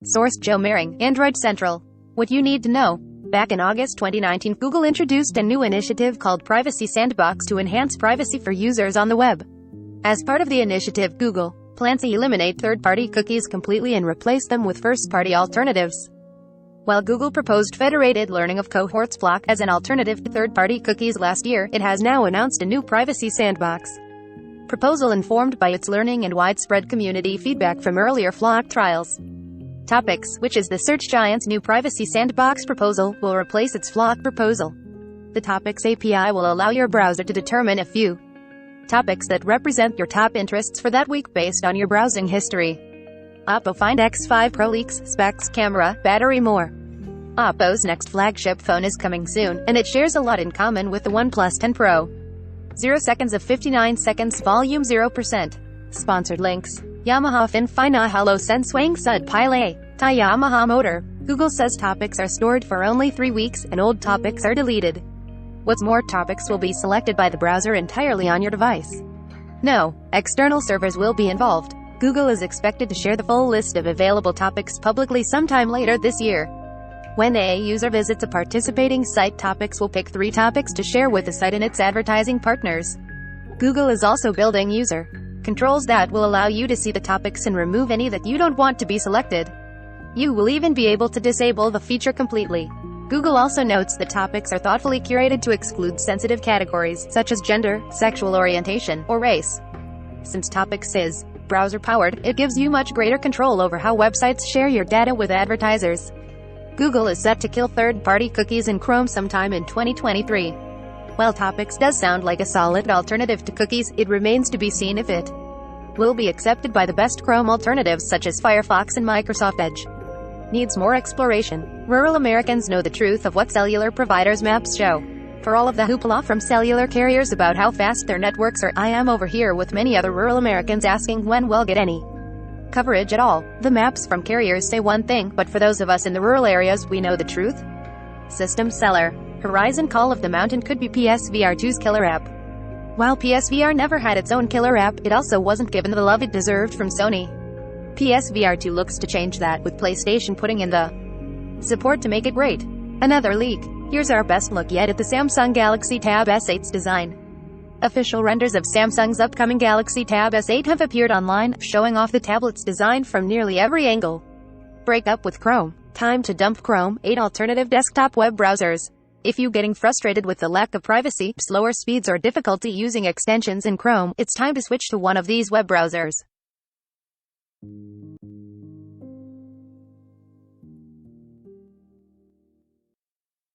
Source: Joe Mering, Android Central. What you need to know. Back in August 2019, Google introduced a new initiative called Privacy Sandbox to enhance privacy for users on the web. As part of the initiative, Google plans to eliminate third-party cookies completely and replace them with first-party alternatives. While Google proposed federated learning of cohorts FLoC as an alternative to third-party cookies last year, it has now announced a new Privacy Sandbox proposal informed by its learning and widespread community feedback from earlier FLoC trials. Topics, which is the search giant's new Privacy Sandbox proposal, will replace its FLoC proposal. The Topics API will allow your browser to determine a few topics that represent your top interests for that week based on your browsing history. Oppo Find X5 Pro leaks, specs, camera, battery, more. Oppo's next flagship phone is coming soon, and it shares a lot in common with the OnePlus 10 Pro. 0 seconds of 59 seconds, volume 0%. Sponsored links. Yamaha Fin na Halo Senswang Sud Pile. Ta Yamaha Motor. Google says topics are stored for only 3 weeks, and old topics are deleted. What's more, topics will be selected by the browser entirely on your device. No external servers will be involved. Google is expected to share the full list of available topics publicly sometime later this year. When a user visits a participating site, topics will pick 3 topics to share with the site and its advertising partners. Google is also building user controls that will allow you to see the topics and remove any that you don't want to be selected. You will even be able to disable the feature completely. Google also notes that topics are thoughtfully curated to exclude sensitive categories, such as gender, sexual orientation, or race. Since Topics is browser-powered, it gives you much greater control over how websites share your data with advertisers. Google is set to kill third-party cookies in Chrome sometime in 2023. While Topics does sound like a solid alternative to cookies, it remains to be seen if it will be accepted by the best Chrome alternatives such as Firefox and Microsoft Edge. Needs more exploration. Rural Americans know the truth of what cellular providers' maps show. For all of the hoopla from cellular carriers about how fast their networks are, I am over here with many other rural Americans asking when we'll get any coverage at all. The maps from carriers say one thing, but for those of us in the rural areas, we know the truth. System seller. Horizon Call of the Mountain could be PSVR 2's killer app. While PSVR never had its own killer app, it also wasn't given the love it deserved from Sony. PSVR 2 looks to change that, with PlayStation putting in the support to make it great. Another leak. Here's our best look yet at the Samsung Galaxy Tab S8's design. Official renders of Samsung's upcoming Galaxy Tab S8 have appeared online, showing off the tablet's design from nearly every angle. Break up with Chrome. Time to dump Chrome, 8 alternative desktop web browsers. If you're getting frustrated with the lack of privacy, slower speeds, or difficulty using extensions in Chrome, it's time to switch to one of these web browsers.